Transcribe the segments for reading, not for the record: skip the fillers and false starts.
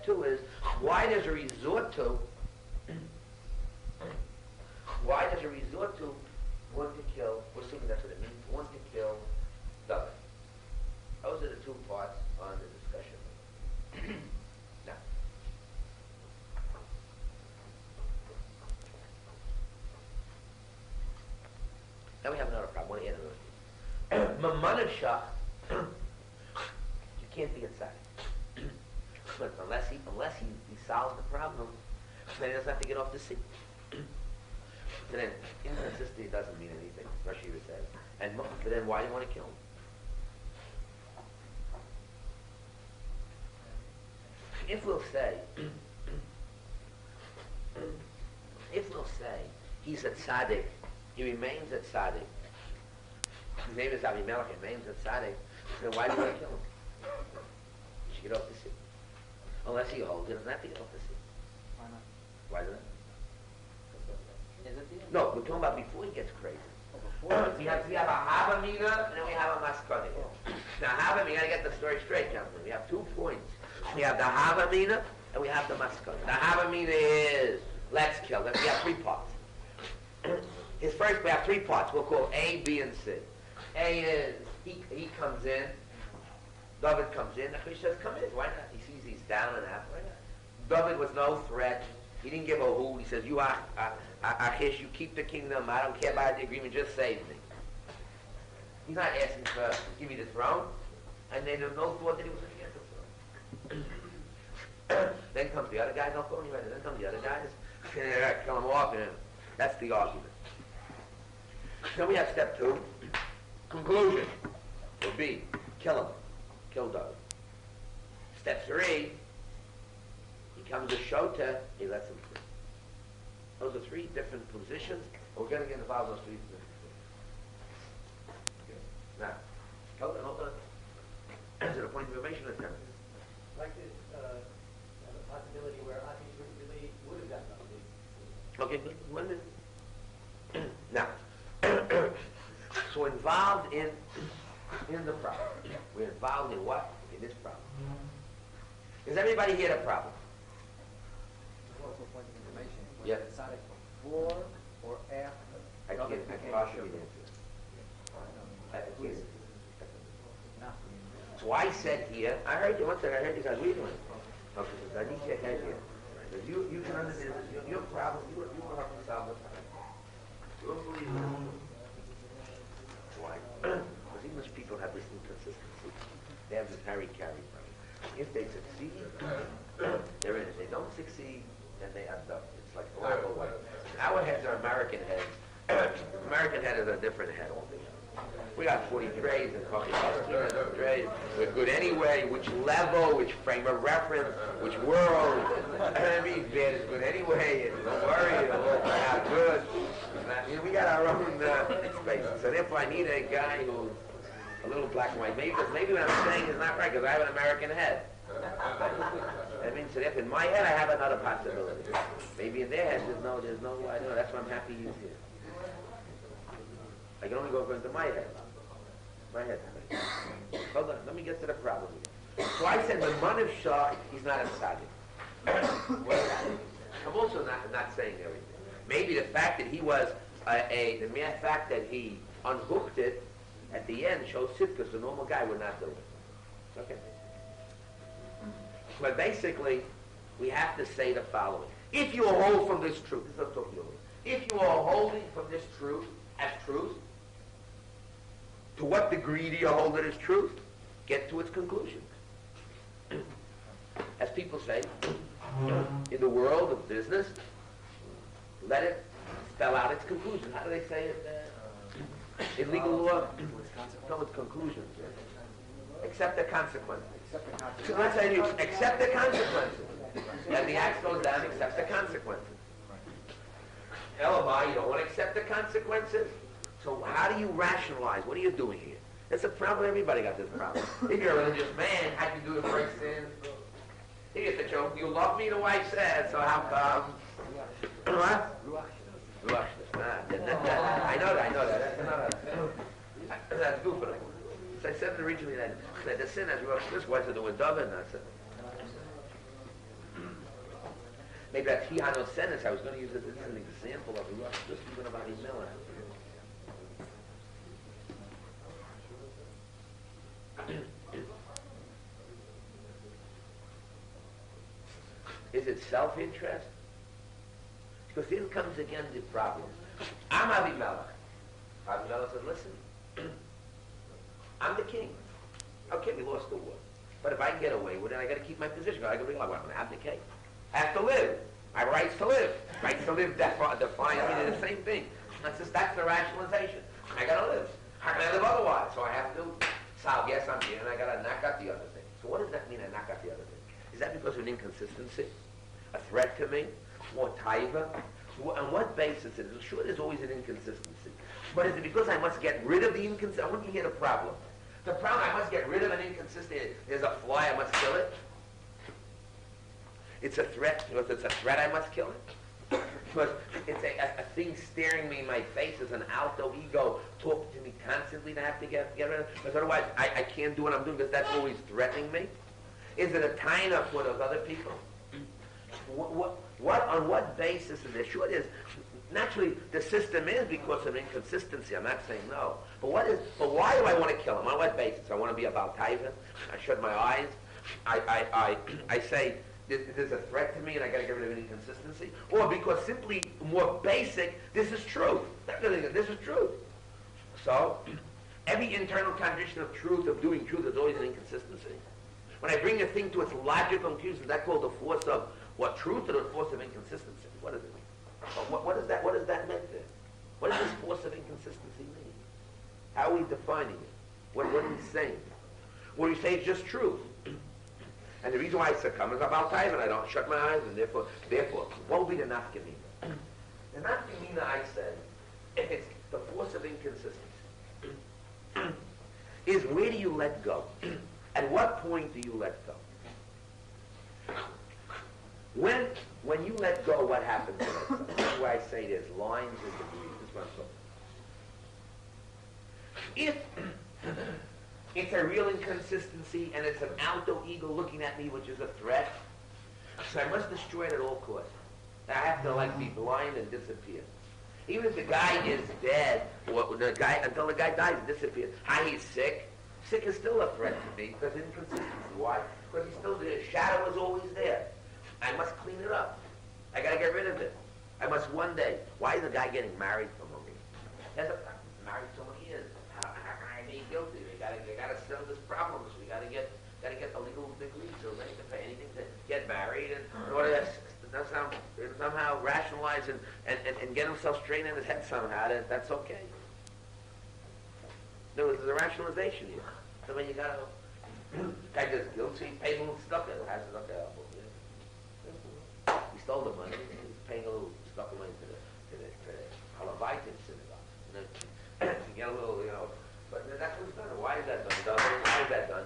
step 2 is why there's a resort to one to kill, we're assuming that's what it means, one to kill David. Those are the 2 parts on the discussion. Now we have another problem. I want to add another thing. Mamanashah, you can't be inside. But unless he solves the problem, then he doesn't have to get off the seat. And then inconsistency doesn't mean anything, Rashi says. But then why do you want to kill him? If we'll say he's a tzaddik, he remains a tzaddik. His name is Avimelech, he remains a tzaddik. Then why do you want to kill him? You should get off the seat. Unless he holds, he doesn't have to get off the seat. Why not? Why not? Is it the end? No, we're talking about before he gets crazy. We have a Havamina and then we have a Maskana. Now Havamina, you got to get the story straight, gentlemen. We have 2 points. We have the Havamina and we have the Maskana. The Havamina is, let's kill them. We have 3 parts. His first, we have 3 parts. We'll call A, B, and C. A is, he comes in. David comes in. He says, come in. Why not? He sees he's down and out. Why not? David was no threat. He didn't give a hoot. He says, you Achish, you keep the kingdom. I don't care about the agreement. Just save me. He's not asking for, give me the throne. And they have no thought that he was going to get the throne. Then comes the other guys. Don't call me right. Then comes the other guys. Kill him off. And that's the argument. Then we have step 2. Conclusion. Will be, kill him. Kill David. Step 3. He comes a shota, he lets him free. Those are 3 different positions. We're going to get involved in those 3 different positions. Okay. Now, hold on. Is it a point of information or term? Like this, have a possibility where Achish really would have gotten up. Okay, good. 1 minute. Now, so involved in the problem. We're involved in what? In this problem. Is everybody here the problem? Also point of information. Yeah. Decided before or after. I can't partially answer. So I said here, I heard you, one second, I heard you guys, what are you doing? Okay, so I need your head here. Because you can understand this, your problem, you will have to solve the problem. Your belief. Why? Because English people have this inconsistency. They have this harry-carry problem. If they succeed, they're in it. If they don't succeed, then they abduct. It's like black or white. Our heads are American heads. American head is a different head altogether. We got 40 trades and coffee trades. We're good anyway. Which level, which frame of reference, which world. I mean, bad is good anyway. And don't worry, it'll all turn out good. We got our own space. So therefore, I need a guy who's a little black and white. Maybe what I'm saying is not right because I have an American head. I mean, so if in my head I have another possibility. Maybe in their head there's no, I don't know. That's why I'm happy he's here. I can only go into my head. My head. Hold on, let me get to the problem here. So I said the man of Shah, he's not a tzaddik. I'm also not saying everything. Maybe the fact that he was the mere fact that he unhooked it at the end shows because the normal guy would not do it. Okay. But basically, we have to say the following. If you hold from this truth, this is what I'm talking about. If you are holding from this truth as truth, to what degree do you hold it as truth? Get to its conclusion. As people say, in the world of business, let it spell out its conclusion. How do they say it? In legal law, come with conclusions. Accept the consequences. So let's say you accept the consequences. And the axe goes down, accepts the consequences. Elamai, you don't want to accept the consequences? So how do you rationalize? What are you doing here? That's a problem. Everybody got this problem. If you're a religious man, how do you do the first sin? If you say, you love me, the wife said, so how come? What? Ruach. I know that. That's good for them. So I said originally that the sin has Ruach. This was to do with David, not sin. maybe that's Hihano sentence. I was going to use it as an example of Rosh, just even about Avimelech. Is it self-interest? Because here comes again the problem. I'm Avimelech. Avimelech says, listen, I'm the king. Okay, we lost the war. But if I can get away with it, I got to keep my position. I got to realize I'm going to abdicate. I have to live. My rights to live. Rights to live define me the same thing. That's the rationalization. I got to live. How can I live otherwise? So I have to solve, yes, I'm here, and I got to knock out the other thing. So what does that mean, I knock out the other thing? Is that because of an inconsistency? A threat to me? Or taiva? On what basis is it? Sure, there's always an inconsistency. But is it because I must get rid of the inconsistency? I want you to hear the problem. The problem, I must get rid of an inconsistency. There's a fly, I must kill it. It's a threat. Because it's a threat, I must kill it. Because it's a thing staring me in my face as an alto ego talking to me constantly to have to get rid of. Because otherwise, I can't do what I'm doing because that's always threatening me. Is it a taina for those other people? On what basis is there? Sure, it is. Naturally, the system is because of inconsistency. I'm not saying no. But why do I want to kill him? On what basis? I want to be about taiva. I shut my eyes. I say there's a threat to me and I got to get rid of any inconsistency. Or because simply more basic, this is truth. This is truth. So every internal contradiction of truth, of doing truth, is always an inconsistency. When I bring a thing to its logical conclusion, that's called the force of what truth or the force of inconsistency. What does it mean? What is that? What does that mean there? What does this force of inconsistency mean? How are we defining it? What are we saying? Well, you say it's just truth. And the reason why I succumb is about time, and I don't shut my eyes, and therefore, what will be the nafkamina? The nafkamina, I said, if it's the force of inconsistency, is where do you let go? At what point do you let go? When you let go, what happens? That's why I say there's lines and degrees. This is what I'm talking. If it's a real inconsistency and it's an alto ego looking at me, which is a threat, so I must destroy it at all costs. I have to be blind and disappear. Even if the guy is dead, or until the guy dies, disappears. He's sick. Sick is still a threat to me because of inconsistency. Why? Because the shadow is always there. I must clean it up. I got to get rid of it. I must one day. Why is the guy getting married for money? Married so many years. How can I be guilty? They got to settle this problem. So we got to get the legal degree. So ready to pay anything to get married and order that somehow rationalize and get himself straight in his head somehow. That's okay. There's a rationalization here. So when you got to, guy gets guilty, paid a little stuff in it. Has it up there? He stole the money. He's paying a little stuff money to the Halavitan synagogue. To get a little, but that's what's done. Why is that done? Why is that done?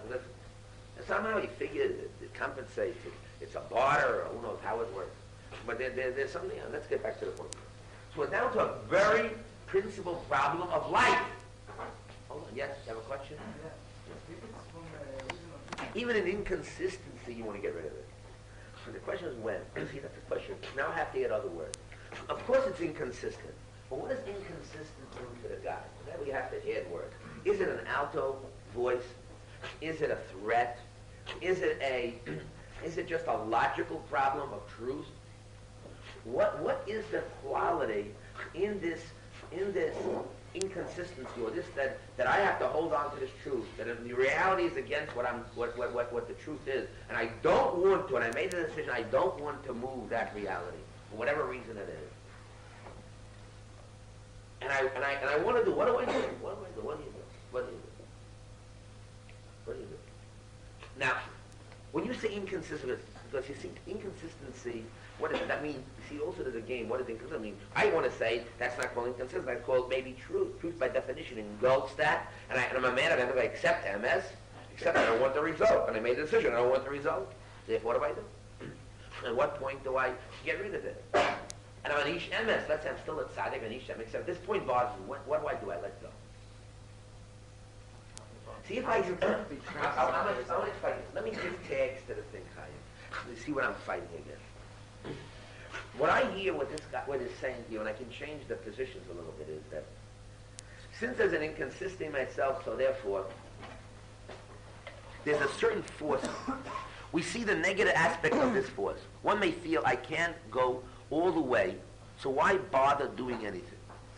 And somehow he figured it compensates. It's a barter, or who knows how it works. But there's something else. Let's get back to the point. So we're down to a very principal problem of life. Hold on. Yes, you have a question? Even an inconsistency, you want to get rid of it. So the question is when. See, that's the question. Now I have to get other words. Of course it's inconsistent. But what does inconsistent do to the guy? Then we have to add words. Is it an alto voice? Is it a threat? Is it just a logical problem of truth? What is the quality in this inconsistency, or this that I have to hold on to this truth, that if the reality is against what the truth is, and I don't want to, and I made the decision, I don't want to move that reality for whatever reason it is. And I want to do. What do I do? What do I do? What do you do? What do you do? What do you do? Now, when you say inconsistency, because you see inconsistency, what does that mean? You see, also there's a game. What does inconsistency mean? I want to say that's not called inconsistency. That's called maybe truth. Truth by definition in Goldstein. And I'm a man of I accept MS, except I don't want the result. And I made a decision. I don't want the result. Therefore, what do I do? At what point do I get rid of it? And I'm an ish MS. Let's say I'm still a tzaddik and ish MS. Except at this point bothers me. What do I do? I let go. See if I can. Let me give tags to the thing, Chaim. You see what I'm fighting against. what I hear what this guy, what is saying here, and I can change the positions a little bit, is that since there's an inconsistency in myself, so therefore, there's a certain force. We see the negative aspect of this force. One may feel, I can't go all the way, so why bother doing anything?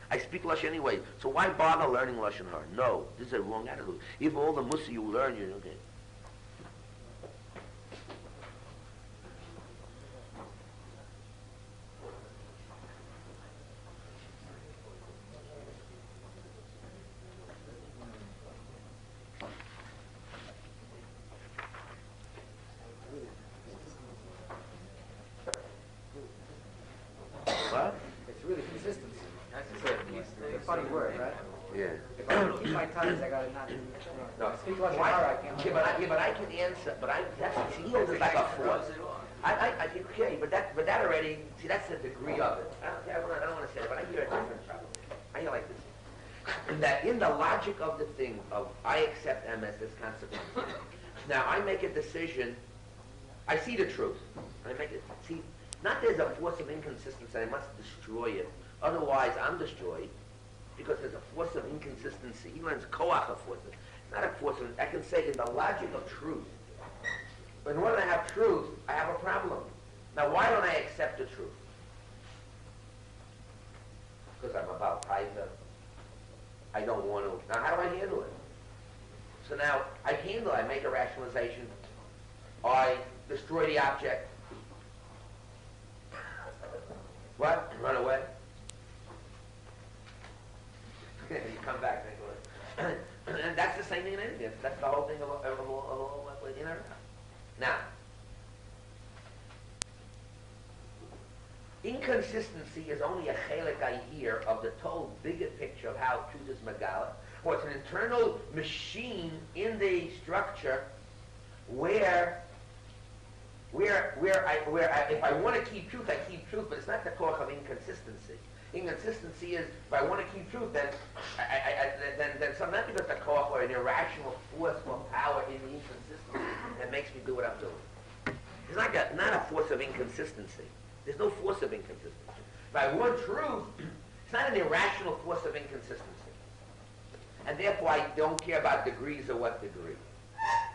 I speak Lush anyway, so why bother learning Lashon Hara? No, this is a wrong attitude. If all the musar you learn, you're okay. What? It's really consistency. It's a funny word, right? Yeah. If I keep my tongues, I gotta not. No, Speak Lashon Hara, I can't. yeah, but I can answer. But that's yield is like a force. I think okay, but that already. See, that's the degree of it. I don't want to say it, but I hear a different problem. I hear like this. That in the logic of the thing of I accept MS as consequence. Now I make a decision. I see the truth. I make it. See, not there's a force of inconsistency. I must destroy it. Otherwise, I'm destroyed. Because there's a force of inconsistency. Even when it's koach of force. It's not a force of, I can say in the logic of truth. But in order to have truth, I have a problem. Now why don't I accept the truth? Because I'm about Taita. I don't want to. Now how do I handle it? So now I handle it. I make a rationalization. I destroy the object. What? And run away? You come back and go, and that's the same thing in anything. That's the whole thing of in our now. Inconsistency is only a chelik I hear of the total bigger picture of how truth is megala, or it's an internal machine in the structure where if I want to keep truth, I keep truth, but it's not the koach of inconsistency. Inconsistency is, if I want to keep truth, then then some, not because the koach or an irrational force or power in the inconsistency that makes me do what I'm doing. It's not a force of inconsistency. There's no force of inconsistency. If I want truth, it's not an irrational force of inconsistency. And therefore I don't care about degrees or what degree.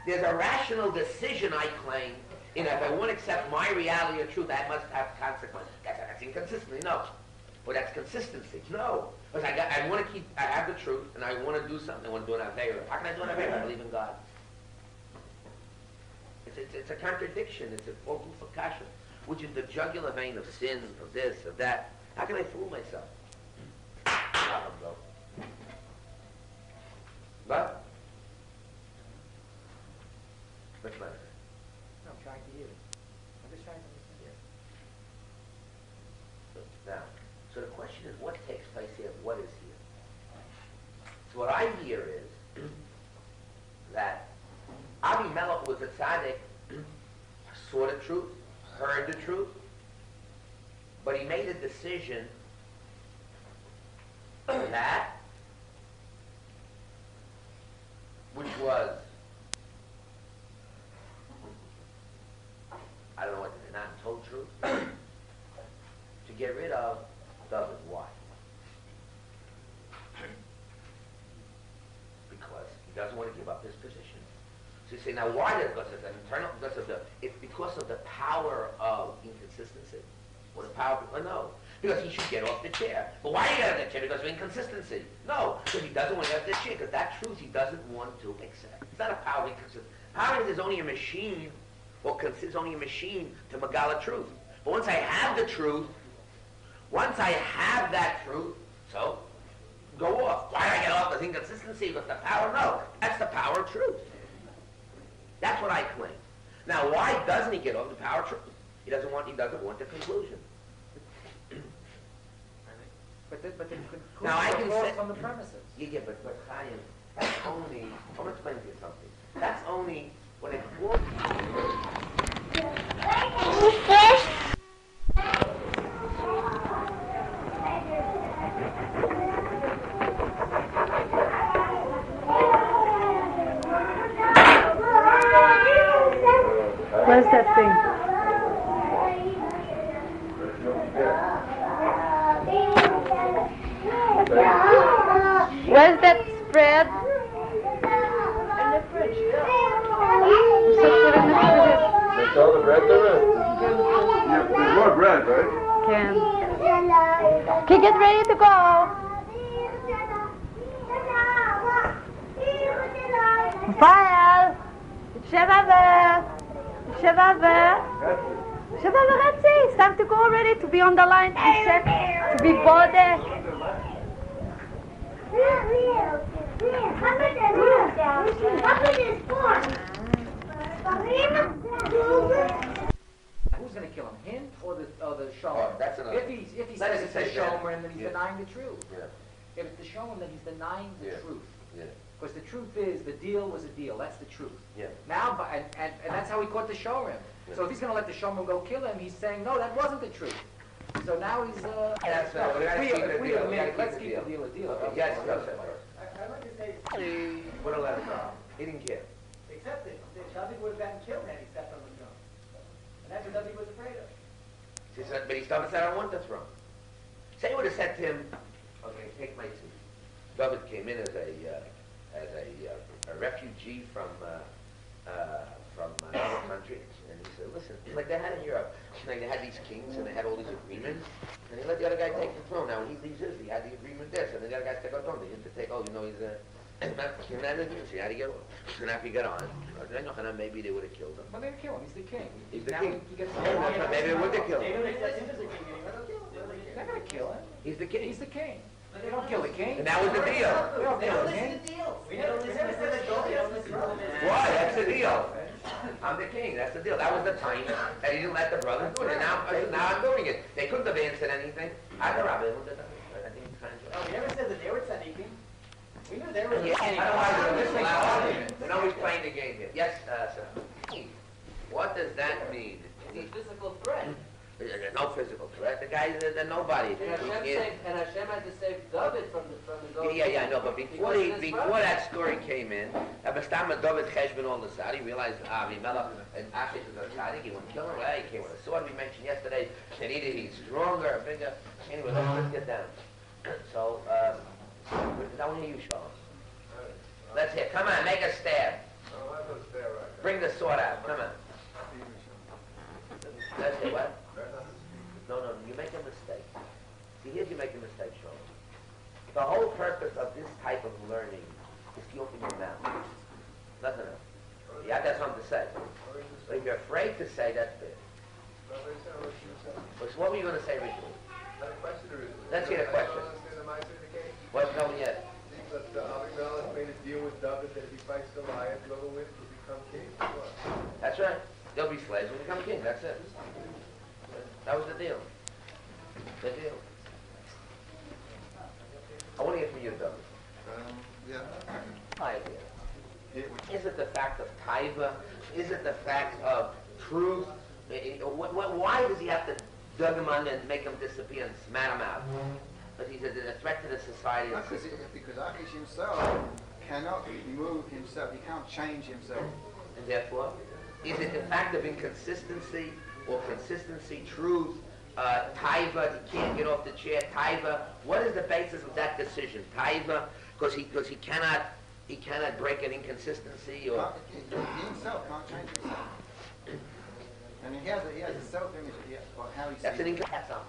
There's a rational decision I claim in if I want to accept my reality or truth, I must have consequences. That's inconsistency. No. Well, that's consistency. No. Because I want to I have the truth, and I want to do something. I want to do an Aveira. How can I do an Aveira? I believe in God. It's a contradiction. It's a full of kasha, which is the jugular vein of sin, of this, of that. How can I fool myself? But? Which matter? No, I'm trying to hear it. I'm just trying to understand. Now, so the question is, what takes place here? What is here? So what I hear is that Avimelech was a tzaddik, saw the truth, heard the truth, but he made a decision that, which was, I don't know what, not told truth, to get rid of David. Why? Because he doesn't want to give up his position. So you say, now why? Because of the internal, it's because of the power of inconsistency. Or the power of, no. Because he should get off the chair. But why do you get off the chair? Because of inconsistency. No, because he doesn't want to get off the chair, because that truth he doesn't want to accept. It's not a power of inconsistency. Power is only a machine, or consists only a machine to Megala truth. But once I have the truth, once I have that truth, so go off. Why do I get off? Because inconsistency, because the power? No, that's the power of truth. That's what I claim. Now, why doesn't he get off the power of truth? He doesn't want the conclusion. But the now I can say from the premises. Yeah, but Chaim, that's only. I'm going to explain to you something. That's only when it forms. Where's that thing? Where's that spread? In the fridge, yeah. That's all the bread there is. Yeah, there's more bread, right? Can you get ready to go? Rafael, it's time to go already, to be on the line, to be set, to be boarded. Who's going to kill him? Him or the shomer? Oh, that's another. If he Let says us it's say the that. shomer, then he's Yeah. denying the truth. Yeah. If it's the shomer, then he's denying the Yeah. truth. Yeah. Because the truth is, the deal was a deal. That's the truth. Yeah. Now, and that's how he caught the shomer. So if he's going to let the shomer go kill him, he's saying, no, that wasn't the truth. So now he's... That's right. We gotta keep the deal. We gotta Let's keep keep the the deal a deal. Okay, yes, go ahead. I'd like to say, He would have let him go. He didn't care. except that David would have gotten killed had he stepped on the throne. And that's what David was afraid of. He said, but he stopped and said, I don't want the throne. Say he would have said to him, okay, take my seat. David came in as a refugee from another country, and he said, listen, like they had in Europe, like they had these kings and they had all these agreements, and he let the other guy take the throne. Now when he leaves his, he had the agreement there, so the other guys take our throne. They had to take, he's how do you get on? And after you get on, maybe they would have killed him. Well, they'll kill him. He's the king. He's the Now king. He gets Maybe they would have killed him. They don't accept him as a king anymore. They'll kill him. They're going to kill him. He's the king. He's the king. They don't kill the king. And that was the deal. They don't kill the king. We never said that David on the throne. Why? That's the deal. I'm the king. That's the deal. That was the time that he didn't let the brothers do it. And now I'm doing it. They couldn't have answered anything. I think it's kind of... No, we never said that they were tzaddikim. We knew they were. Yeah, otherwise this is argument. They're always playing the game here. Yes, sir. What does that mean? It's a physical threat. There's no physical threat. The guy's a nobody. And Hashem had to save David from the goat. Yeah, I know. But before that story came in, Abastama David Cheshbon all the side, he realized Avimelech and Ashish is a tzaddik. He wouldn't kill him. Well, he came with a sword. We mentioned yesterday that either he's stronger or bigger. Anyway, let's get down. So, don't hear you, Sean. Let's hear. Come on, make a stab. Bring the sword out. Come on. Let's hear what? No, you make a mistake. See, here's you make a mistake, Sean. The whole purpose of this type of learning is to open your mouth. Nothing else. You have to have something to say. But if you're afraid to say, that's it. So what were you going to say originally? Let's hear the question. What's going yet? That Avimelech made a deal with David that if he fights Goliath, whoever wins will become king. That's right. They'll be slaves and become king. That's it. That was the deal. The deal. I want to hear from you, David. Taiva. Is it the fact of Taiva? Is it the fact of truth? Why does he have to dug him under and make him disappear and smat him out? But he's a threat to the society. Because Akish himself cannot move himself. He can't change himself. And therefore, is it the fact of inconsistency or consistency, truth, Taiva, he can't get off the chair, Taiva? What is the basis of that decision? Taiva, because he cannot break an inconsistency or... He himself can't change himself. And he has a self-image of how he sees. That's an inconsistency.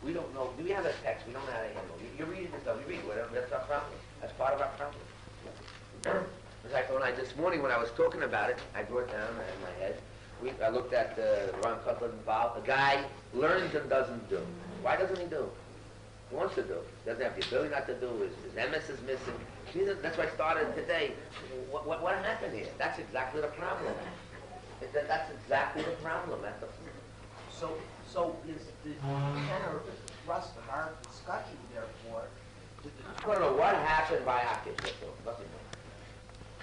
We don't know. Do we have a text? We don't know how to handle it. You're reading this stuff. You read whatever. That's our problem. That's part of our problem. It's like this morning when I was talking about it, I brought down in my head. I looked at Ron Cutler involved. A guy learns and doesn't do. Why doesn't he do? He wants to do. He doesn't have the ability not to do. His MS is missing. That's why I started today. What happened here? That's exactly the problem. That's exactly the problem. So is the center thrust of our discussion, therefore, I don't know what happened by Akish. Nothing more.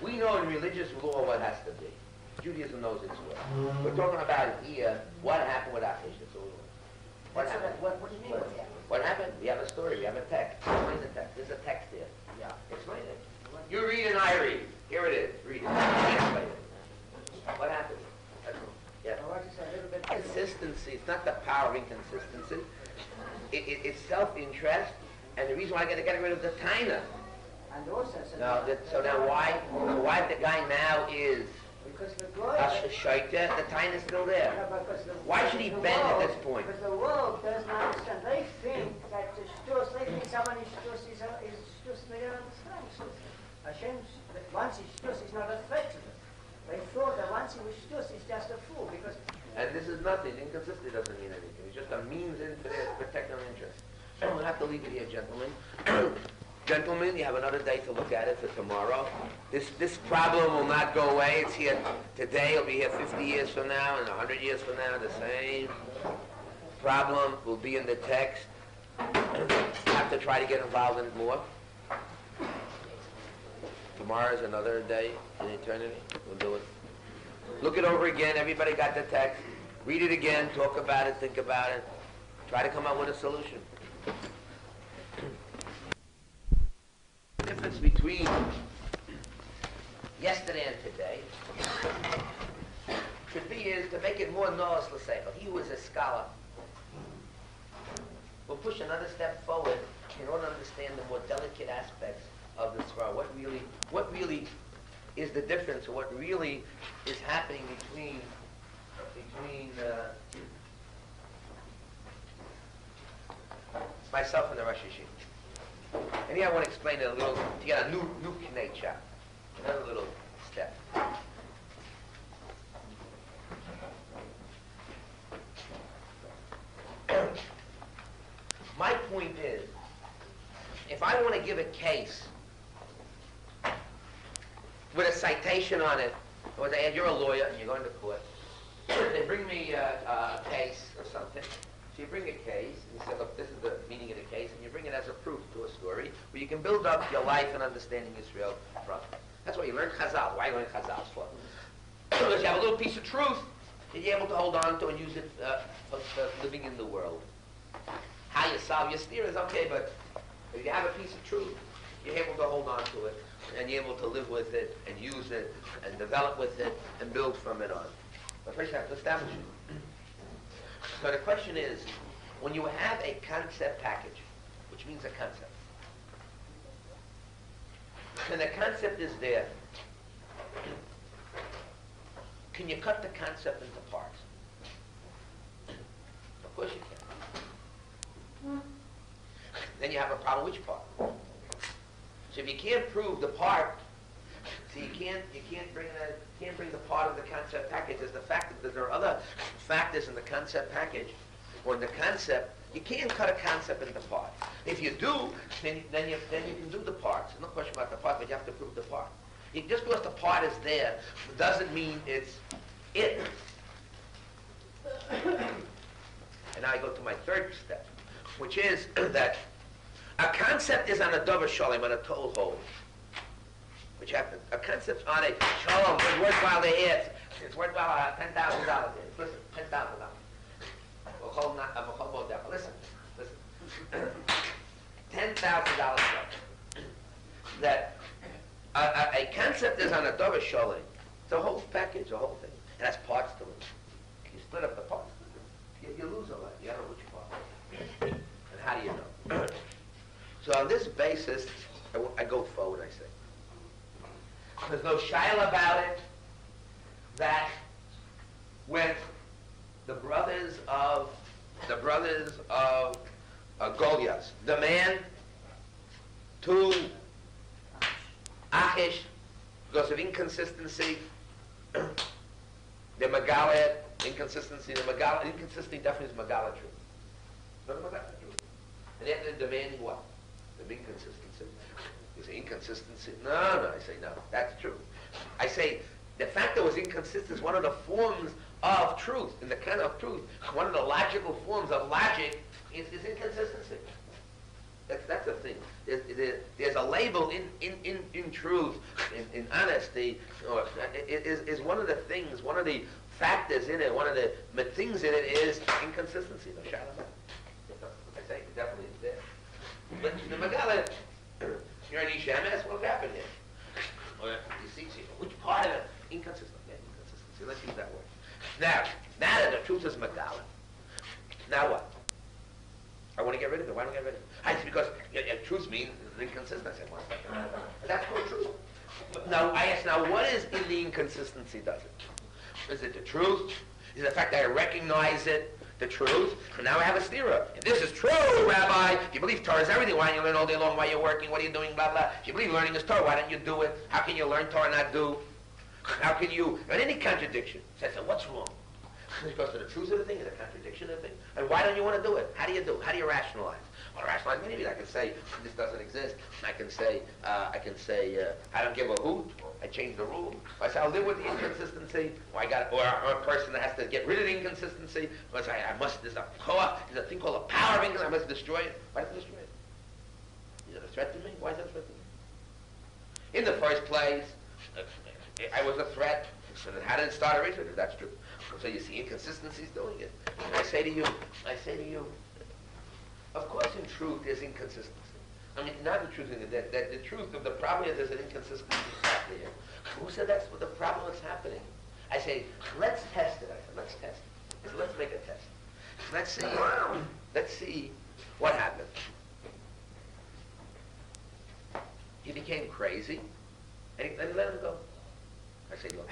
We know in religious law what has to be. Judaism knows its way. We're talking about here, what happened with Akish. That's all. What happened? What do you mean what happened? What happened? We have a story. We have a text. Explain the text. There's a text here. Yeah. Explain it. You read and I read. Here it is. Read it. Explain it. What happened? Yeah. Consistency. It's not the power of inconsistency. It's self-interest And the reason why I got to get rid of the taina. And also, So now why if the guy now is because the a shaita, the taina is still there? Why should he bend at this point? Because the world doesn't understand. They think that the shtus, they think somebody's shtus is shtus, and they don't understand. So Hashem's, once he's shtus, he's not a threat to them. They thought that once he was shtus, he's just a fool, because... And this is nothing. Inconsistent doesn't mean anything. It's just a means into their protect their interests. We'll have to leave it here, gentlemen. Gentlemen, you have another day to look at it for tomorrow. This problem will not go away. It's here today. It'll be here 50 years from now and 100 years from now. The same problem will be in the text. You have to try to get involved in it more. Tomorrow is another day in eternity. We'll do it. Look it over again. Everybody got the text. Read it again. Talk about it. Think about it. Try to come up with a solution. The difference between yesterday and today should be is to make it more noas l'seichel. He who is a scholar will push another step forward in order to understand the more delicate aspects of the Torah. What really is the difference, or what really is happening between myself and the Rosh Yeshiva. And here I want to explain it a little, to get a new nature, another little step. My point is, if I want to give a case with a citation on it, or they add, you're a lawyer and you're going to court, they bring me a case or something. So you bring a case, and you say, look, this is the meaning of the case, and you bring it as a proof to a story where you can build up your life and understanding Israel from. That's why you learn Chazal. Why you learn Chazal for? Because you have a little piece of truth that you're able to hold on to and use it for living in the world. How you solve your steer is okay, but if you have a piece of truth, you're able to hold on to it, and you're able to live with it, and use it, and develop with it, and build from it on. But first you have to establish it. So the question is, when you have a concept package, which means a concept, and the concept is there, can you cut the concept into parts? Of course you can. Then you have a problem, which part? So if you can't prove the part, so you can't bring the part of the concept package. There's the fact that there are other factors in the concept package, or in the concept. You can't cut a concept into parts. If you do, then you can do the parts. No question about the part, but you have to prove the part. Just because the part is there doesn't mean it's it. And now I go to my third step, which is that a concept is on a dover shalom, on a toll hole. Which happens. A concept's on a shalom. It's worthwhile to hear. It's worthwhile $10,000. Listen, $10,000. Listen. $10,000. That a concept is on a dover shalom. It's a whole package, a whole thing. It has parts to it. You split up the parts. You lose a lot. You don't know which part. And how do you know? So on this basis, I go forward, I say. There's no shaila about it that when the brothers of Goliath demand to Achish, because of inconsistency, the Megala inconsistency, inconsistency definitely is Megala truth. Not a Megala truth. And yet they're demanding what? The inconsistency. You say inconsistency? No, I say no. That's true. I say the fact that it was inconsistent is one of the forms of truth. In the kind of truth, one of the logical forms of logic is inconsistency. That's the thing. There's a label in truth, in honesty, or is one of the things, one of the factors in it, one of the things in it is inconsistency. No shadow. I say it definitely is there. But the Megala, you're an Ishamas, what happened here? Well, you see, which part of it? Inconsistency. Yeah, inconsistency. Let's use that word. Now that the truth is Megala, now what? I want to get rid of it. Why don't we get rid of it? I said, because truth means inconsistent. I said, one second. And that's called truth. Now, I asked, now what is in the inconsistency does it? Is it the truth? Is it the fact that I recognize it, the truth? And now I have a stira. If this is true, Rabbi, if you believe Torah is everything, why don't you learn all day long while you're working? What are you doing? Blah, blah. If you believe learning is Torah, why don't you do it? How can you learn Torah and not do? How can you, and any contradiction? So I said, what's wrong? Because of the truth of the thing and the contradiction of the thing. And why don't you want to do it? How do you do it? How do you rationalize? Well, rationalize maybe I can say this doesn't exist. I can say I don't give a hoot. I change the rule. I say I'll live with the inconsistency. Or a person that has to get rid of the inconsistency. Or I say there's a thing called a power of inconsistency. I must destroy it. Why does it destroy it? Is it a threat to me? Why is it a threat to me? In the first place, I was a threat. So how did it start originally? That's true. So you see inconsistencies doing it. And I say to you, of course in truth there's inconsistency. I mean, not the truth, that the truth of the problem is there's an inconsistency factor here. Who said that's what the problem that's happening? I say, let's test it. I said, let's test it. So let's make a test. Let's see what happened. He became crazy, and he let him go. I say, look.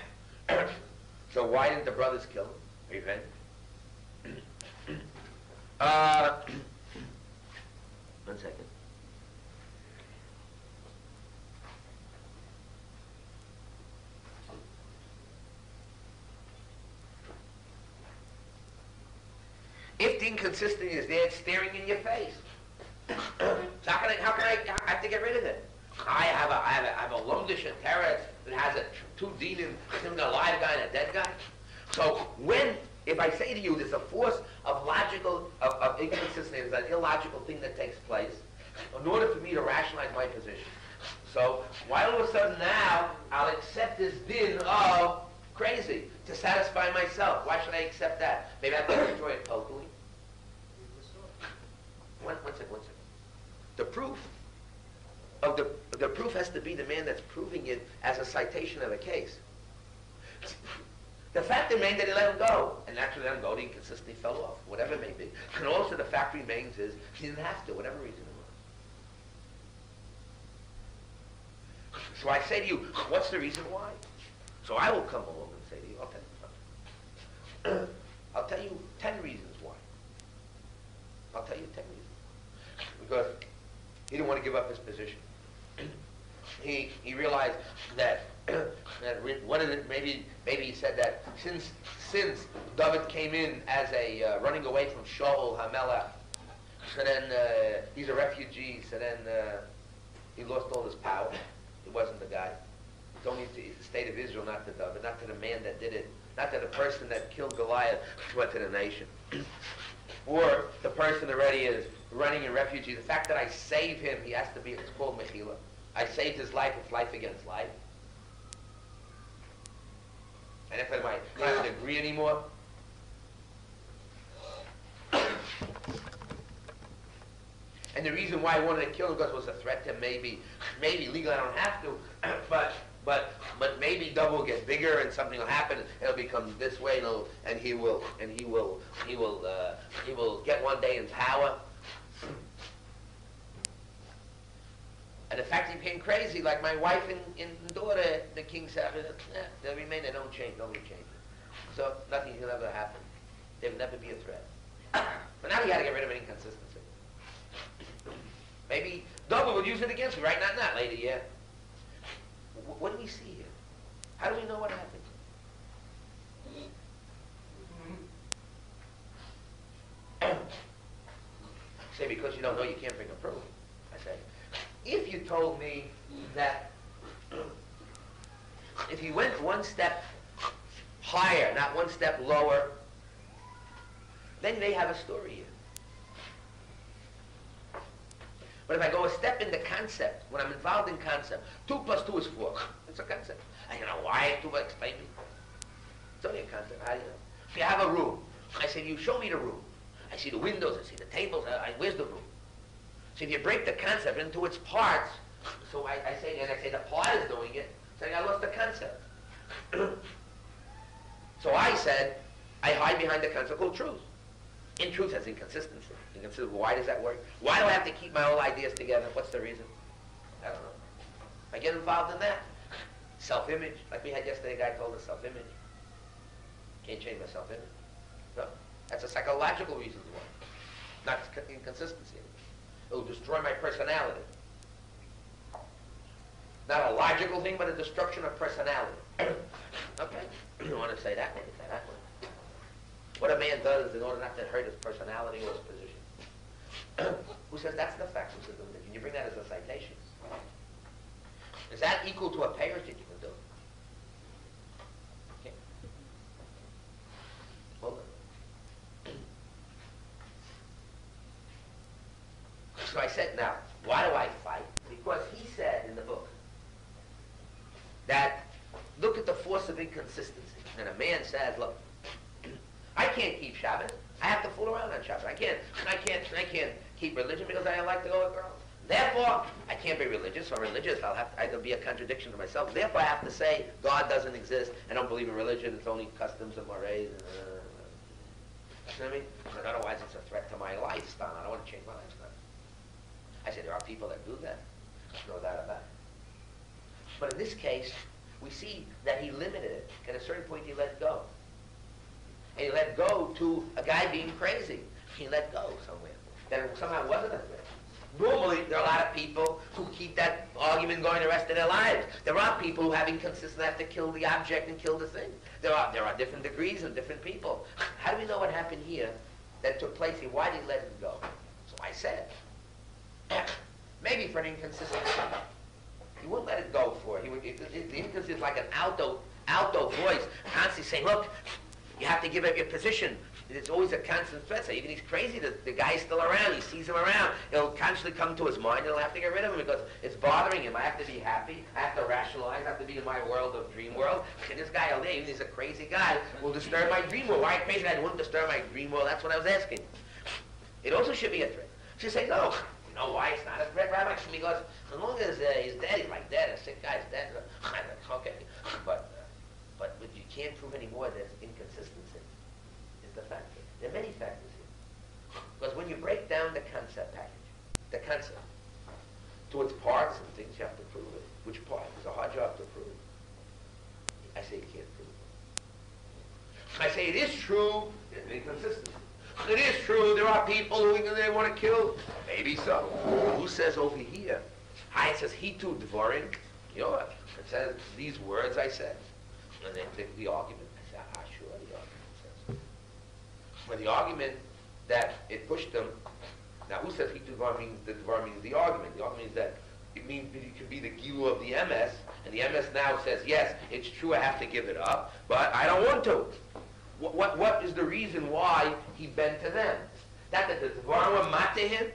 So why didn't the brothers kill him? Revenge. One second. If the inconsistency is there, it's staring in your face. So how can I have to get rid of it? I have a lumdish and teretz that has two dinim, a live guy and a dead guy. So if I say to you there's a force of of inconsistency, there's an illogical thing that takes place, in order for me to rationalize my position. So why all of a sudden now I'll accept this din of crazy to satisfy myself? Why should I accept that? Maybe I have to destroy it totally. One second. The proof has to be the man that's proving it as a citation of a case. The fact remains that he let him go, and naturally let him go, the inconsistency fell off, whatever it may be. And also the fact remains is he didn't have to, whatever reason it was. So I say to you, what's the reason why? So I will come along and say to you, I'll tell you 10 reasons why. I'll tell you 10 reasons. Because he didn't want to give up his position. He realized that what is it? Maybe he said that since David came in as a running away from Shaul Hamelech, so then he's a refugee. So then he lost all his power. He wasn't the guy. It's only to the state of Israel, not to David, not to the man that did it, not to the person that killed Goliath, but to the nation. Or the person already is running in refugee. The fact that I save him, he has to be, it's called mechila. I saved his life, it's life against life. And if I don't agree anymore, and the reason why I wanted to kill him because it was a threat to maybe legally I don't have to, but maybe Dov will get bigger and something will happen. It'll become this way, and he will get one day in power. And the fact he became crazy, like my wife and daughter, the king said, they'll remain, they don't change, nobody changes. So nothing will ever happen. They'll never be a threat. But now we got to get rid of an inconsistency. Maybe Dov will use it against me, right? Not later, yeah. What do we see here? How do we know what happened? Say, because you don't know, you can't bring a proof. I say, if you told me that if you went one step higher, not one step lower, then you may have a story here. But if I go a step in the concept, when I'm involved in concept, 2 plus 2 is 4. It's a concept. And you know why 2? Explain me. It's only a concept. How do you know? If you have a room, I say, you show me the room. I see the windows, I see the tables, where's the room? So if you break the concept into its parts, so I say the part is doing it, so I lost the concept. So I said, I hide behind the concept called truth. In truth, that's inconsistency. Why does that work? Why do I have to keep my own ideas together? What's the reason? I don't know. I get involved in that. Self-image, like we had yesterday, a guy told us self-image. Can't change my self-image. No, that's a psychological reason why, not inconsistency. It will destroy my personality. Not a logical thing, but a destruction of personality. Okay, you want to say that way, say that way. What a man does in order not to hurt his personality or his position. Who says that's the fact? Who says, can you bring that as a citation? Is that equal to a payers that you can do? Okay. Hold on. So I said, now, why do I fight? Because he said in the book that look at the force of inconsistency. And a man says, look, I can't keep Shabbos. I have to fool around on Shabbos. I can't keep religion because I like to go with girls. Therefore, I can't be religious. Or religious, I'll be a contradiction to myself. Therefore, I have to say God doesn't exist. I don't believe in religion. It's only customs and mores. You know what I mean? But otherwise, it's a threat to my lifestyle. I don't want to change my lifestyle. I say there are people that do that. No doubt about it. But in this case, we see that he limited it. At a certain point, he let go. And he let go to a guy being crazy. He let go somewhere. That somehow wasn't a threat. Normally, there are a lot of people who keep that argument going the rest of their lives. There are people who have inconsistent have to kill the object and kill the thing. There are different degrees and different people. How do we know what happened here that took place here? Why did he let it go? So I said, maybe for an inconsistent reason. He wouldn't let it go for it. The inconsistency is like an alto voice, constantly saying, look, you have to give up your position. It's always a constant threat. So even he's crazy, the guy's still around. He sees him around. It'll constantly come to his mind. He'll have to get rid of him because it's bothering him. I have to be happy. I have to rationalize. I have to be in my world of dream world. And this guy, even he's a crazy guy, will disturb my dream world. Why a crazy guy wouldn't disturb my dream world? That's what I was asking. It also should be a threat. She say, no. You know why it's not a threat, Rabbi? Because as long as he's dead, he's like dead. A sick guy's dead. Okay. But you can't prove anymore there's inconsistency. Is the factor. There are many factors here. Because when you break down the concept to its parts and things, you have to prove it. Which part? It's a hard job to prove. I say you can't prove it. I say it is true, there's inconsistency. It is true, there are people who they want to kill. Maybe so. Who says over here? It says, Hitu Dvorin. You know what? It says, these words I said. And then the argument. I said, sure, the argument says. Well, the argument that it pushed them. Now, who says Hitu Dvorin means the Dvorin means the argument? The argument is that it means that it can be the gilu of the MS, and the MS now says, yes, it's true, I have to give it up, but I don't want to. What is the reason why he bent to them? That the Dvarim were mat to him?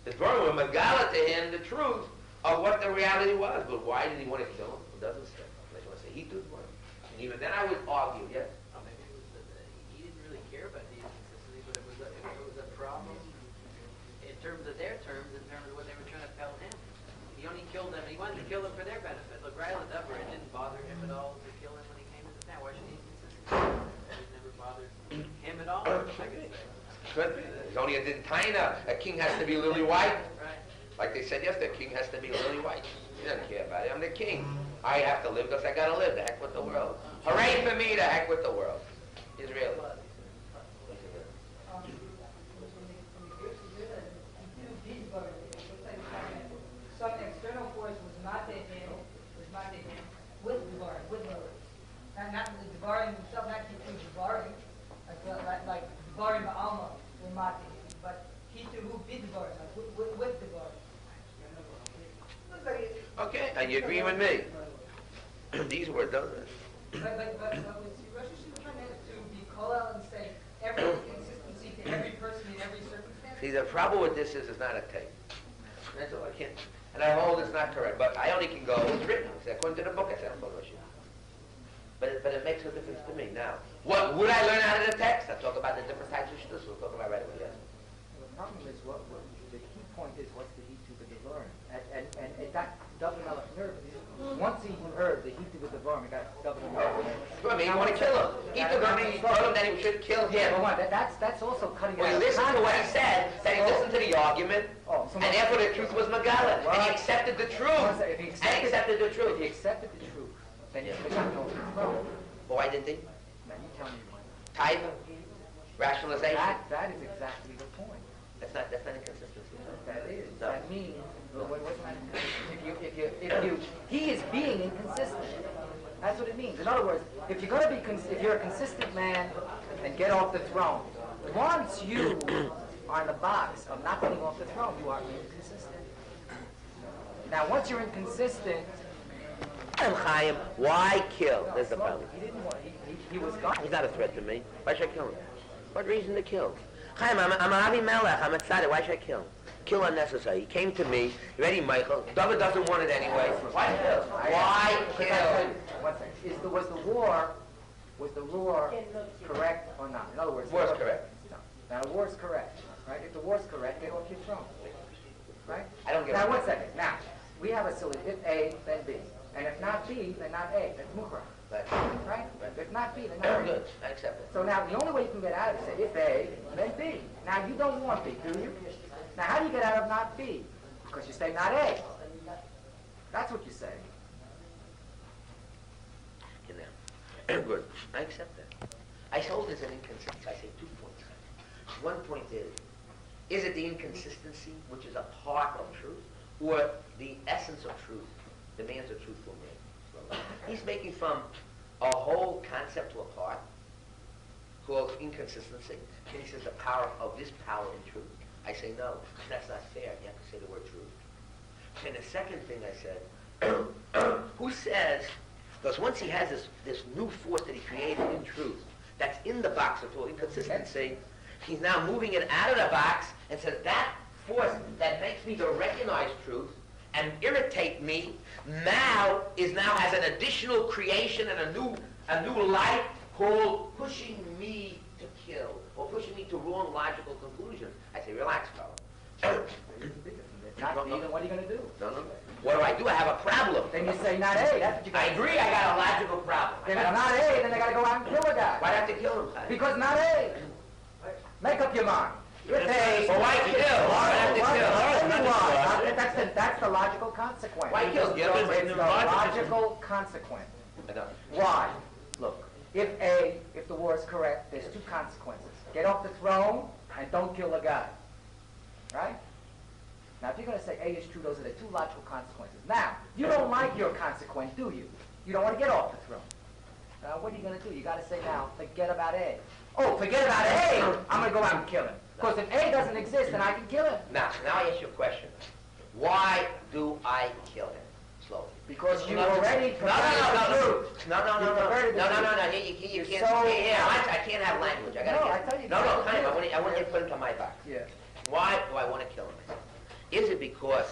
The Dvarim were megala to him the truth of what the reality was. But why did he want to kill him? It doesn't say. They want to say he did one. And even then I would argue, yes? Maybe it was that he didn't really care about the inconsistency, but it was a problem in terms of their terms, in terms of what they were trying to tell him. He only killed them. He wanted to kill them for their benefit. Look, Riley Dubber, it didn't bother him at all to kill him when he came into town. Why should he be consistent? It never bothered him at all. I could say. Could be. There's only a dintaina. A king has to be lily white. Right. Like they said yesterday, a king has to be lily white. He doesn't care about it. I'm the king. I have to live because I got to live. The heck with the world. Hooray for me, the heck with the world. Israeli. Some external force was not to him, with Devarim, with words. Not the Devarim himself, not Kitu Devarim, like Devarim Alma were not to him, but Kitu who did Devarim, with Devarim. Okay, and you agree with me. These words, don't they? But Rosh Hashanah to be called out and say every inconsistency to every person in every circumstance. See, the problem with this is it's not a tape. That's all I can't. And I hold it's not correct, but I only can go what's written. It's according to the book. I said I'm going to But it makes a difference to me. Now, what would I learn out of the text? I'll talk about the different types of shtus. We'll talk about right away. Yes. The problem is what the key point is what's the Hitu with the Devarim, and it got double nervous. Once he heard the Hitu with the Devarim, it got double nervous. I mean, you want to kill him. Either Rabbi told him that he should kill him. Hold on, that's also cutting it Well, out he of listened to what he context. said, that he listened to the argument, Oh, so and therefore the truth was Megala, and he accepted the truth. If he And accepted the If truth. he accepted the truth, then he should have gotten over the throne. Well, why didn't he? Now you tell me why. Type, rationalization. That is exactly the point. That's not inconsistency. That is. No. That means, what's not inconsistent? He is being inconsistent. That's what it means. In other words, if you're going to be, if you're a consistent man and get off the throne, once you are in the box of not getting off the throne, you are inconsistent. Now, once you're inconsistent, Chaim, why kill? There's the problem. he didn't want. He was gone. He's not a threat to me. Why should I kill him? What reason to kill? Chaim, I'm Avimelech. I'm a tzaddik. Why should I kill him? Kill unnecessary. He came to me. Ready, Michael? David doesn't want it anyway. Why kill? Why kill? One second. Was the war correct or not? In other words, War's correct. No. Now the war's correct, right? If the war's correct, get off your throne, right? I don't get Now it. 1 second. Now we have a solution. If A, then B, and if not B, then not A. That's musar, right? If not B, then not Very A. good. I accept it. So now the only way you can get out of it is say if A, then B. Now you don't want B, do you? Now how do you get out of not B? Because you say not A. That's what you say. You know. Good. I accept that. I hold there's an inconsistency. I say 2 points. One point is it the inconsistency, which is a part of truth, or the essence of truth demands a truthful man? He's making from a whole concept to a part called inconsistency. And he says the power of this power in truth. I say no, that's not fair. You have to say the word truth. And the second thing I said, who says, because once he has this new force that he created in truth, that's in the box of inconsistency, he's now moving it out of the box and says that force that makes me to recognize truth and irritate me now has an additional creation and a new life called pushing me to kill or pushing me to wrong logical conclusions. I say, relax, fellow. Not B, then what are you going to do? No. What do? I have a problem. Then you say not A. That's what you got. I agree, I got a logical problem. Then if not A, then they got to go out and kill a guy. Why'd I have to kill him? Because not A. Make up your mind. If A. Well, why kill? Why'd I have to kill? That's the logical consequence. Why kill? It's the logical consequence. Why? Look, if the war is correct, there's 2 consequences. Get off the throne and don't kill a guy. Right? Now, if you're going to say A is true, those are the 2 logical consequences. Now, you don't like your consequence, do you? You don't want to get off the throne. Now, what are you going to do? You got to say now, forget about A. Oh, forget about A! I'm going to go out and kill him. Because if A doesn't exist, then I can kill him. Now I ask you a question. Why do I kill him? Slowly. Because you already perverted the truth. No. You can't. I can't have language. I gotta No, get. I tell you. No. I want you to put him to my box. Yeah. Why do I want to kill him? Is it because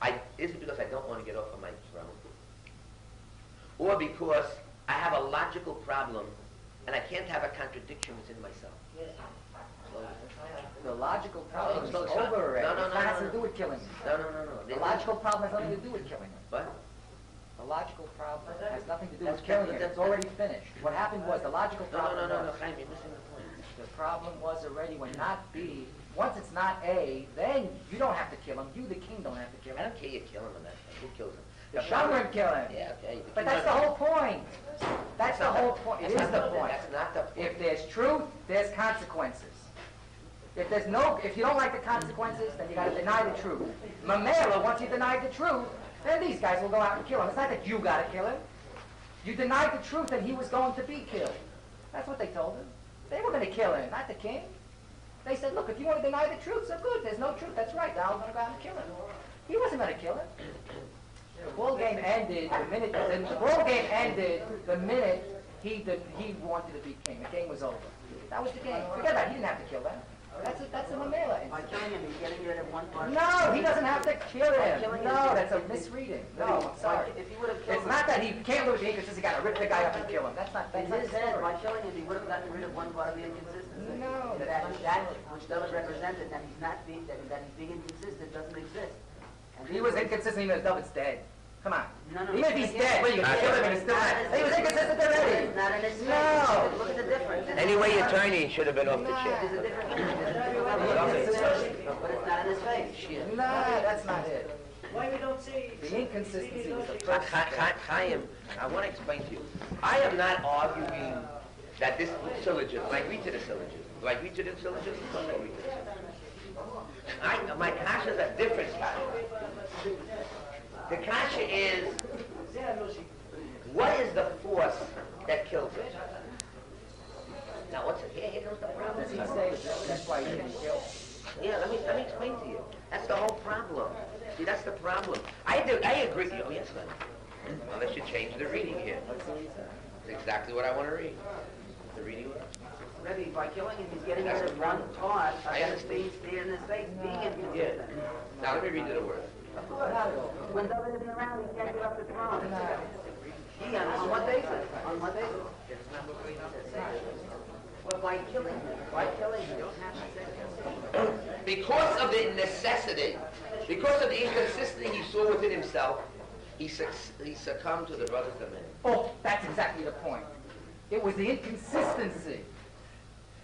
I don't want to get off of my throne, or because I have a logical problem and I can't have a contradiction within myself? The logical problem is No, over already. no, It has to do with killing him. No. The logical problem has nothing to do with killing him. What? The logical problem has nothing to do with killing him. It's already finished. What happened was the logical problem No, was- Chaim, you're missing the point. The problem was already when not B, once it's not A, then you don't have to kill him. You, the king, don't have to kill I him. don't care you kill him or not. Who kills him? The Shomrim kill him. Yeah, okay. But that's the whole point. That's the whole point. It is the point. That's not the point. If there's truth, there's consequences. If you don't like the consequences, then you got to deny the truth. Mamela, once you deny the truth, then these guys will go out and kill him. It's not that you got to kill him. You denied the truth and he was going to be killed. That's what they told him. They were going to kill him, not the king. They said, look, if you want to deny the truth, so good. There's no truth. That's right. Now we're going to go out and kill him. He wasn't going to kill him. The ball game ended the minute he wanted to be king. The game was over. That was the game. Forget about it. He didn't have to kill them. That's a Mamela By incident. killing him, he's getting rid of one part. No, he doesn't have to kill him. killing No, him. that's a misreading. No, I'm sorry. If he would have killed It's not that he can't lose the inconsistency. He got to rip the guy up and kill him. That's not in the his head, story. by killing him, he would have gotten rid of one part of the inconsistency. No, that which David represented, that he's not being, that he's being inconsistent, doesn't exist. And He was inconsistent even as David's dead. Come on. No, no. Even if he's dead, well, you can kill him and he's still alive. He was inconsistent already. Not in his face. No. Look at the difference. Anyway you turn, he should have been off the chair. There's a difference. There's a different level of inconsistency, but it's not in his face. No, that's not it. Why we don't say... The inconsistency was the first Chaim, I want to explain to you. I am not arguing that this syllogism, I agree to the syllogism. Do I agree to the syllogism? Of course I agree to the syllogism. My kasha is a different kasha. The kasha is, what is the force that kills it? Now what's it? Here comes the problem. Does he say that's why he didn't kill? Yeah, let me explain to you. That's the whole problem. See, that's the problem. I agree. Oh, yes, ma'am. Unless you change the reading here. That's exactly what I want to read. The reading. Rebbe, by killing him, he's getting rid of one thought against being in his face, being inconsistent. Now let me read you the word. Of course. When David isn't around, he can't get up the throne. On what basis? On what basis? But by killing him, you don't have to say that. Because of the necessity, because of the inconsistency he saw within himself, he succumbed to the brother's demand. Oh, that's exactly the point. It was the inconsistency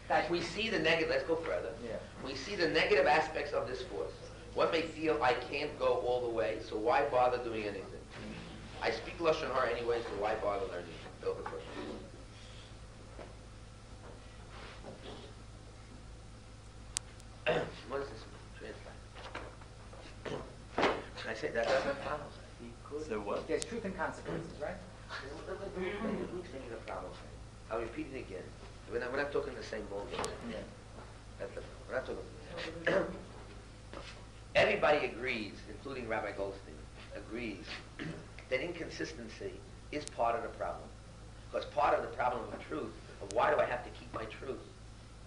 that We see the negative, let's go further. Yeah. We see the negative aspects of this force. One may feel I can't go all the way, so why bother doing anything? I speak Lashon Hara anyway, so why bother learning? Build the question. What does this mean? Translate. I say that doesn't follow. So what? there's truth and consequences, right? I'll repeat it again. We're not talking the same ballgame. Yeah. We're not talking. Everybody agrees, including Rabbi Goldstein, agrees that inconsistency is part of the problem. Because part of the problem of truth, of why do I have to keep my truth?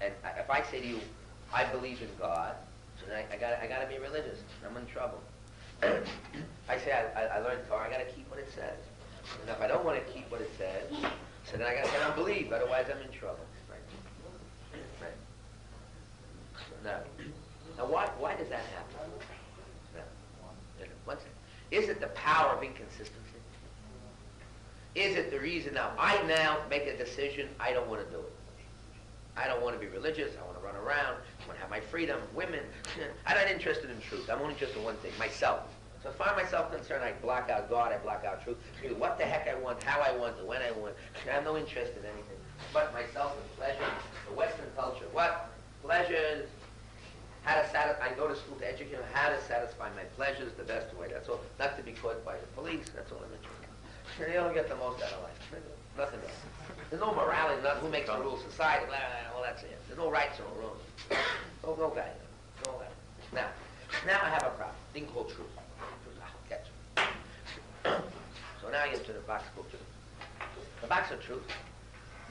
And if I say to you, I believe in God, so then I gotta be religious. I'm in trouble. I say I learned Torah, I gotta keep what it says. And if I don't want to keep what it says, so then I gotta get unbelief, otherwise I'm in trouble. Right? Now why does that happen? Now, is it the power of inconsistency? Is it the reason now I make a decision, I don't want to do it. I don't want to be religious, I want to run around, I want to have my freedom, women. I'm not interested in truth. I'm only interested in one thing, myself. So as far as myself concerned, I block out God, I block out truth. What the heck I want, how I want, when I want. I have no interest in anything but myself and pleasure. The Western culture, what? Pleasures. I go to school to educate how to satisfy my pleasures the best way. That's all. Not to be caught by the police. That's all I'm interested in. They don't get the most out of life. Nothing else. There's no morality. Who makes the rules? Society. Blah, blah, blah, all that's it. There's no rights or wrongs. No value. No value. Now I have a problem. Thing called truth. Catch it. So now I get to the box called truth. The box of truth.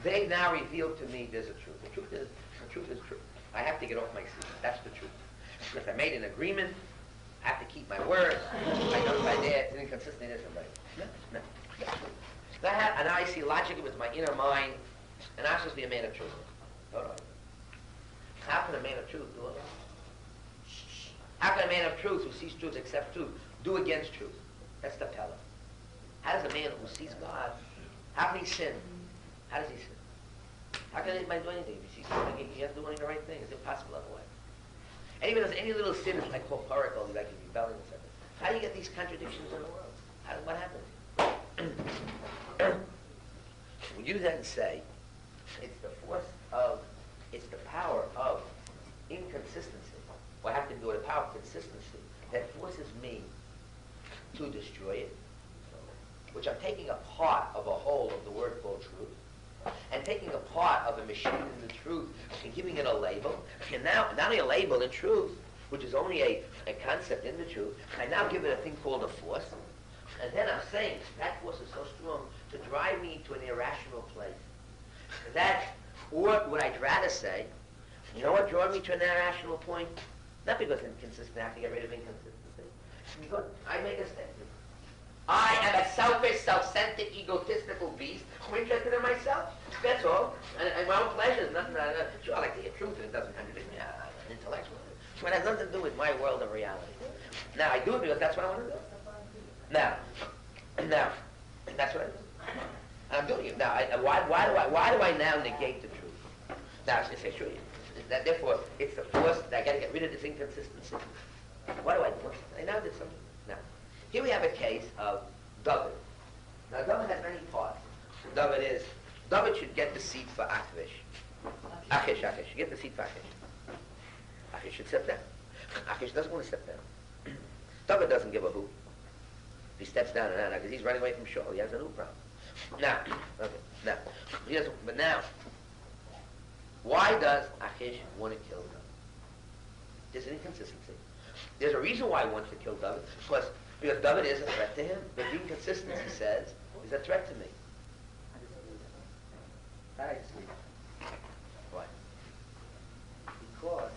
They now reveal to me there's a truth. The truth is truth. I have to get off my seat. That's the truth. Because I made an agreement, I have to keep my word. I know if I dare, it's inconsistent, isn't it? No. And I see logically with my inner mind, and I'm supposed to be a man of truth. Hold on. How can a man of truth do it? How can a man of truth who sees truth, accept truth, do against truth? That's the Pella. How does a man who sees God, how can he sin? How does he sin? How can anybody do anything? If he sees something, he has to do only the right thing. It's impossible otherwise. And even if there's any little sin, it's like called paracle, like rebelling and something. How do you get these contradictions in the world? What happens? When you then say, it's the power of inconsistency. What I have to do with the power of consistency that forces me to destroy it, which I'm taking a part of a whole of the word called truth, and taking a part of a machine in the truth and giving it a label. And now, not only a label in truth, which is only a concept in the truth, I now give it a thing called a force. And then I'm saying that force is so strong to drive me to an irrational place. Or would I rather say, you know what drove me to an irrational point? Not because inconsistent, I have to get rid of inconsistency. Because I make a statement. I am a selfish, self-centered, egotistical beast who is interested in myself. That's all. And my own pleasures. Sure, I like to hear truth, and it doesn't contradict me. I'm an intellectual. But it has nothing to do with my world of reality. Now, I do it because that's what I want to do. Now, Now, that's what I do. And I'm doing it. Now, why do I now negate the truth? Now, it's a true. That therefore, it's the force that I got to get rid of this inconsistency. What do I do? I now did something. Now, here we have a case of David. Now, David has many parts. David should get the seat for Achish. Get the seat for Achish. Achish should sit down. Achish doesn't want to sit down. David doesn't give a hoot. If he steps down and down, because he's running away from Shaul, he has a new problem. Now, but now, why does Achish want to kill David? There's an inconsistency. There's a reason why he wants to kill David, because David is a threat to him. But the inconsistency says he's a threat to me. That I disagree. Why? Because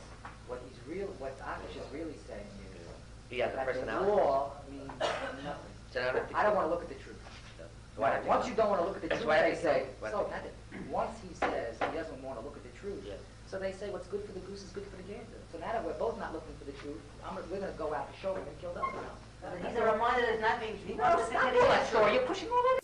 what Achish is really saying is He has a that personality. the law means nothing. So now I don't want to look at the truth. Why don't you- Once you don't want to look at the That's truth, why I they think say, so. so once he says he doesn't want to look at the truth, so they say what's good for the goose is good for the gander. So now that we're both not looking for the truth, we're going to go out to show him and kill David now. He's a reminder that nothing. No, stop all that story. You're pushing all over